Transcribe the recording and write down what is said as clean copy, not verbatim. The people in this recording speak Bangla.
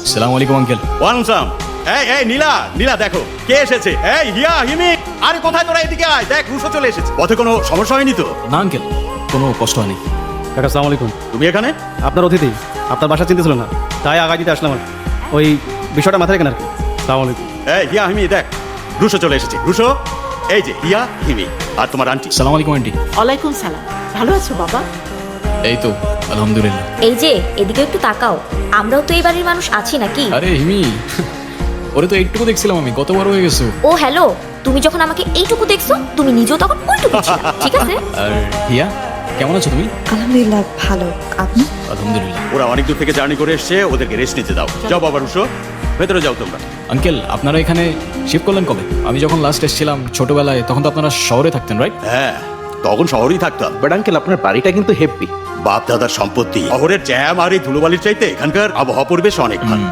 আসসালামু আলাইকুম আঙ্কেল। ওয়ালাইকুম সালাম। এই নীলা, নীলা দেখো কে এসেছে। এই হিয়া, হিমি, আরে কোথায় তোরা? এদিকে আয়, দেখ রুশো চলে এসেছে। পথে কোনো সমস্যা হয়নি তো? না আঙ্কেল, কোনো কষ্ট হয়নি। কাকা আসসালামু আলাইকুম। তুমি এখানে? আপনার অতিথি, আপনার বাসা চিনতে ছিল না, তাই আগায় দিতে আসলাম আর কি। ওই বিষয়টা মাথায় রেখেন আর কি। আসসালামু আলাইকুম। এই হিয়া, হিমি দেখ রুশো চলে এসেছে। রুশো, এই যে হিয়া, হিমি আর তোমার আন্টি। আসসালামু আলাইকুম আন্টি। ওয়ালাইকুম সালাম। ভালো আছো বাবা? এই তো আলহামদুলিল্লাহ। এই যে এদিকে একটু তাকাও, আমরাও তো এই বাড়ির মানুষ আছি নাকি? আরে হিমি, ওরে তো এইটুকু দেখছিলাম আমি, কত বড় হয়ে গেছো। ও হ্যালো, তুমি যখন আমাকে এইটুকু দেখছো, তুমি নিজেও তখন ওইটুকু ছিলে, ঠিক আছে? আর হিয়া, কেমন আছো তুমি? আলহামদুলিল্লাহ ভালো। আপনি? আলহামদুলিল্লাহ। ওরা অনেক দূর থেকে জার্নি করে এসছে, ওদেরকে রেস্ট নিতে দাও। যাও বাবা রুশো, ভেতরে যাও তোমরা। আঙ্কেল, আপনারা এখানে শিফট করলেন কবে? আমি যখন লাস্ট এসেছিলাম ছোটবেলায়, তখন তো আপনারা শহরে থাকতেন, রাইট? হ্যাঁ, তখন শহরেই থাকতাম। বাট আঙ্কেল আপনার বাড়িটা কিন্তু হেভি। বাপ দাদার সম্পত্তি। শহরের জ্যাম আর এই ধুলোবালির চাইতে এখানকার আবহাওয়া পরিবেশ অনেক ভালো।